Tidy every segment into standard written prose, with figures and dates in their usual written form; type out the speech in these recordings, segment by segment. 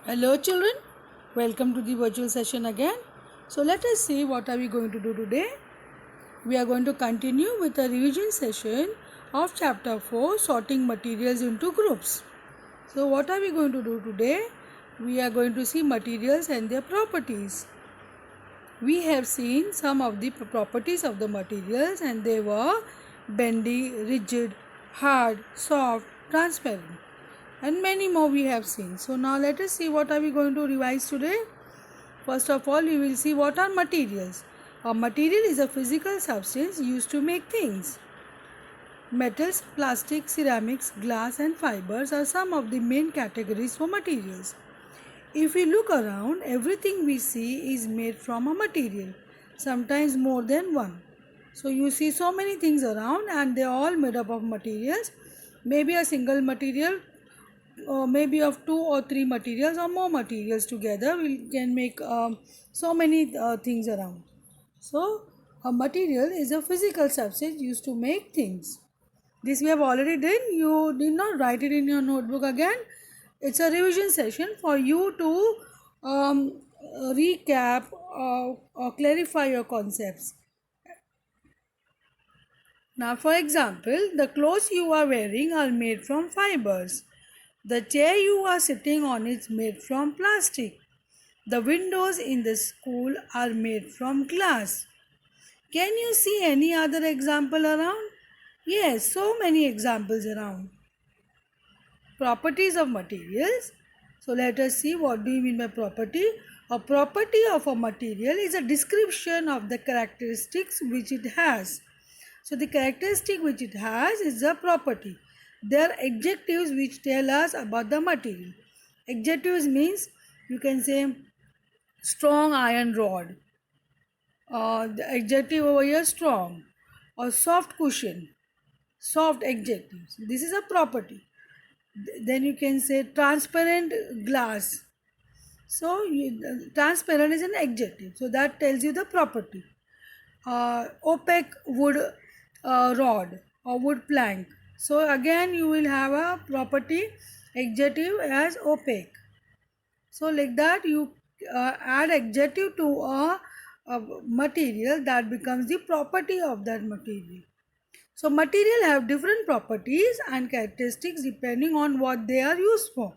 Hello children, welcome to the virtual session again. So let us see what are we going to do today. We are going to continue with a revision session of chapter 4, sorting materials into groups. So what are we going to do today? We are going to see materials and their properties. We have seen some of the properties of the materials and they were bendy, rigid, hard, soft, transparent, and many more we have seen. So now let us see what are we going to revise today. First of all, we will see what are materials. A material is a physical substance used to make things. Metals, plastic, ceramics, glass and fibers are some of the main categories for materials. If we look around, everything we see is made from a material, sometimes more than one. So you see so many things around and they are all made up of materials. Maybe a single material, or maybe of two or three materials or more materials together, we can make so many things around. So a material is a physical substance used to make things. This we have already done. You did not write it in your notebook again. It's a revision session for you to recap or clarify your concepts. Now, for example, the clothes you are wearing are made from fibers. The chair you are sitting on is made from plastic. The windows in the school are made from glass. Can you see any other example around? Yes, so many examples around. Properties of materials. So let us see what do you mean by property. A property of a material is a description of the characteristics which it has. So the characteristic which it has is a property. There are adjectives which tell us about the material. Adjectives means you can say strong iron rod. The adjective over here strong, or soft cushion. Soft adjectives. This is a property. Then you can say transparent glass. So transparent is an adjective. So that tells you the property. Opaque wood rod or wood plank. So again you will have a property adjective as opaque. So like that you add adjective to a material, that becomes the property of that material. So material have different properties and characteristics depending on what they are used for.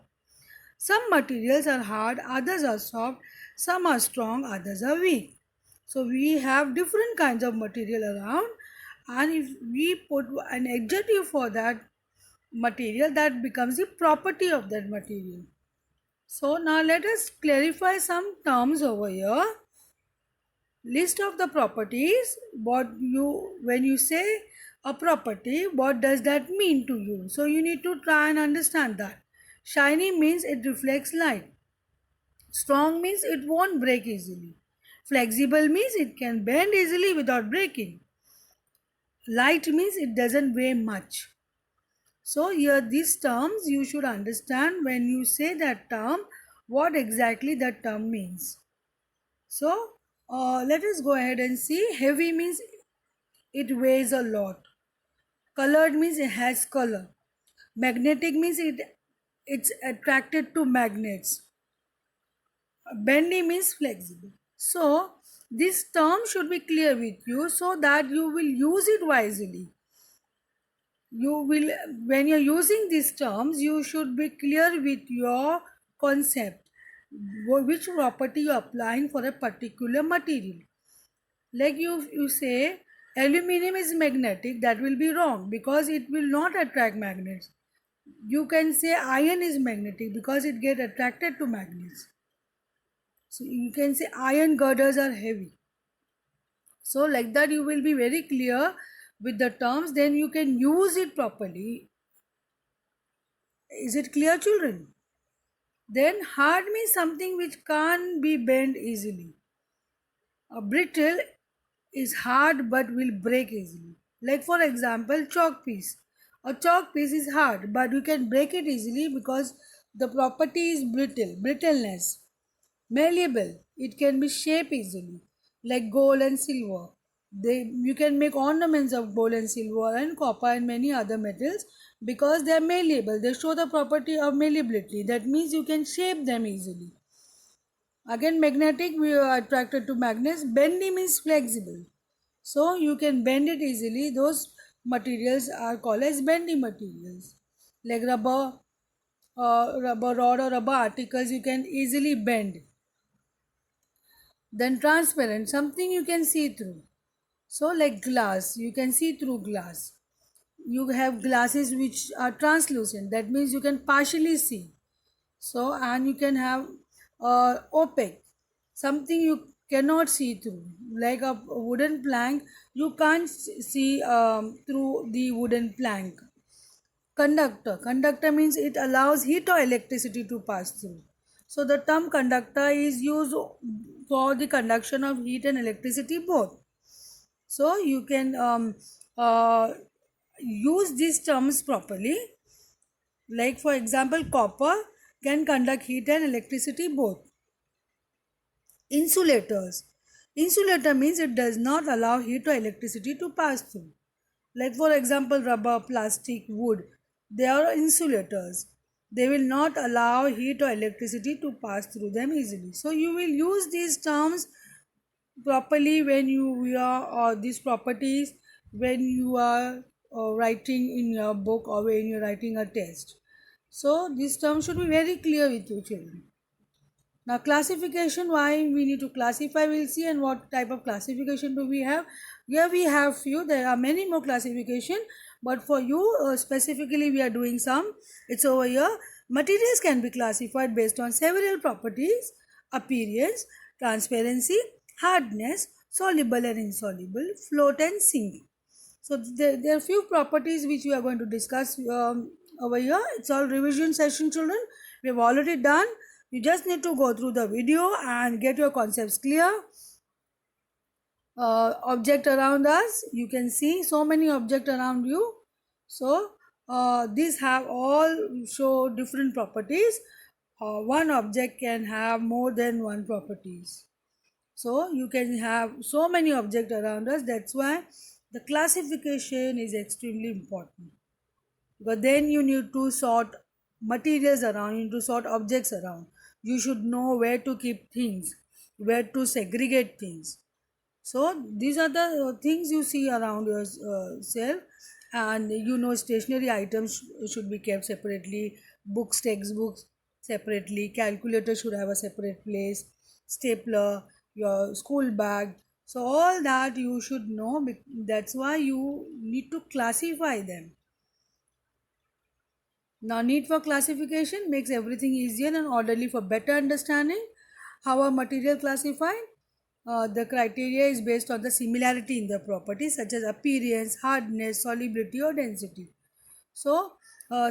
Some materials are hard, others are soft, some are strong, others are weak. So we have different kinds of material around, and if we put an adjective for that material, that becomes the property of that material. So now let us clarify some terms over here. List of the properties. When you say a property, what does that mean to you? So you need to try and understand that. Shiny means it reflects light. Strong means it won't break easily. Flexible means it can bend easily without breaking. Light means it doesn't weigh much. So here these terms you should understand when you say that term, what exactly that term means. So let us go ahead and see. Heavy means it weighs a lot. Colored means it has color. Magnetic means it's attracted to magnets. Bendy means flexible. So this term should be clear with you so that you will use it wisely. You will, when you're using these terms, you should be clear with your concept, which property you're applying for a particular material. Like you say aluminum is magnetic, that will be wrong because it will not attract magnets. You can say iron is magnetic because it get attracted to magnets. So you can say iron girders are heavy. So like that you will be very clear with the terms, then you can use it properly. Is it clear, children? Then hard means something which can't be bent easily. A brittle is hard but will break easily. Like for example, chalk piece. A chalk piece is hard but you can break it easily because the property is brittleness. Malleable, it can be shaped easily, like gold and silver. You can make ornaments of gold and silver and copper and many other metals because they are malleable. They show the property of malleability. That means you can shape them easily. Again, magnetic, we are attracted to magnets. Bendy means flexible. So you can bend it easily. Those materials are called as bendy materials. Like rubber rod or rubber articles you can easily bend. Then transparent, something you can see through. So like glass, you can see through glass. You have glasses which are translucent. That means you can partially see. So and you can have opaque, something you cannot see through, like a wooden plank. You can't see through the wooden plank. Conductor means it allows heat or electricity to pass through. So the term conductor is used for the conduction of heat and electricity both. So you can use these terms properly. Like for example, copper can conduct heat and electricity both. Insulators. Insulator means it does not allow heat or electricity to pass through. Like for example, rubber, plastic, wood. They are insulators. They will not allow heat or electricity to pass through them easily. So you will use these terms properly when you are these properties when you are writing in your book or when you're writing a test. So these terms should be very clear with you children. Now classification, why we need to classify, we'll see, and what type of classification do we have. Here we have few, there are many more classification, but for you specifically we are doing some. It's over here. Materials can be classified based on several properties: appearance, transparency, hardness, soluble and insoluble, float and sink. So there are few properties which we are going to discuss over here. It's all revision session children. We have already done. You just need to go through the video and get your concepts clear. Object around us, you can see so many objects around you. So these have all show different properties. One object can have more than one properties. So you can have so many objects around us. That's why the classification is extremely important. But then you need to sort materials around, you need to sort objects around. You should know where to keep things, where to segregate things. So these are the things you see around yourself. And you know, stationary items should be kept separately, books, textbooks separately, calculator should have a separate place, stapler, your school bag. So all that you should know. That's why you need to classify them. Now, need for classification makes everything easier and orderly for better understanding. How are material classified? The criteria is based on the similarity in the properties such as appearance, hardness, solubility or density. So,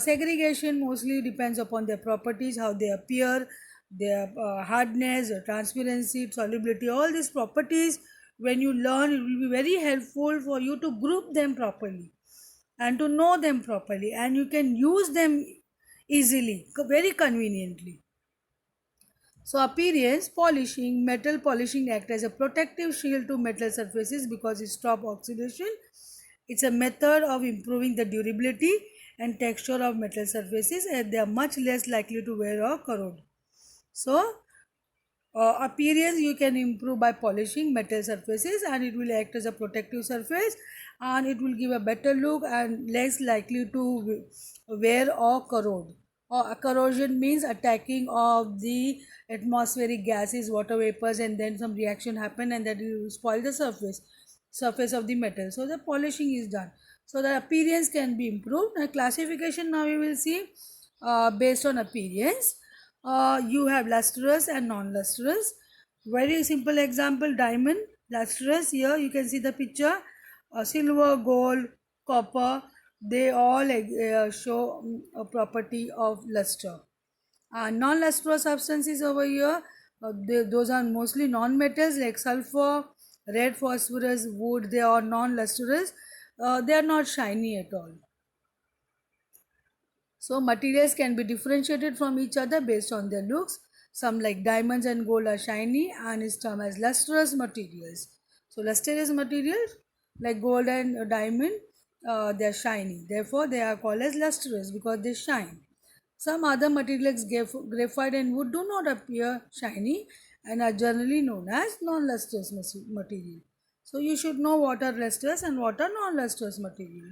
segregation mostly depends upon their properties, how they appear, their hardness, transparency, solubility, all these properties. When you learn, it will be very helpful for you to group them properly and to know them properly, and you can use them easily, very conveniently. So appearance, polishing, metal polishing act as a protective shield to metal surfaces because it stops oxidation. It's a method of improving the durability and texture of metal surfaces, and they are much less likely to wear or corrode. So appearance you can improve by polishing metal surfaces, and it will act as a protective surface, and it will give a better look and less likely to wear or corrode. Or corrosion means attacking of the atmospheric gases, water vapors, and then some reaction happen and that will spoil the surface of the metal. So the polishing is done. So the appearance can be improved. Now classification, now we will see based on appearance. You have lustrous and non-lustrous. Very simple example, diamond, lustrous. Here you can see the picture. Silver, gold, copper, they all show a property of luster. Non-lustrous substances over here, those are mostly non-metals like sulfur, red phosphorus, wood. They are non-lustrous. They are not shiny at all. So materials can be differentiated from each other based on their looks. Some like diamonds and gold are shiny and is termed as lustrous materials. So lustrous materials like gold and diamond, they are shiny. Therefore, they are called as lustrous because they shine. Some other materials, graphite and wood, do not appear shiny and are generally known as non-lustrous material. So you should know what are lustrous and what are non-lustrous material.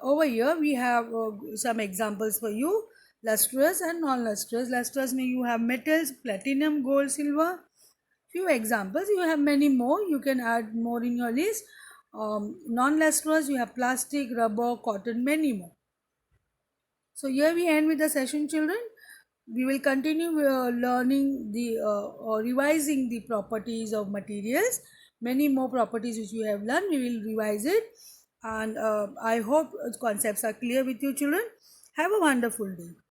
Over here we have some examples for you: lustrous and non-lustrous. Lustrous means you have metals, platinum, gold, silver. Few examples, you have many more, you can add more in your list. Non-lustrous, you have plastic, rubber, cotton, many more. So here we end with the session, children. We will continue learning the or revising the properties of materials. Many more properties which we have learned, we will revise it. And I hope concepts are clear with you, children. Have a wonderful day.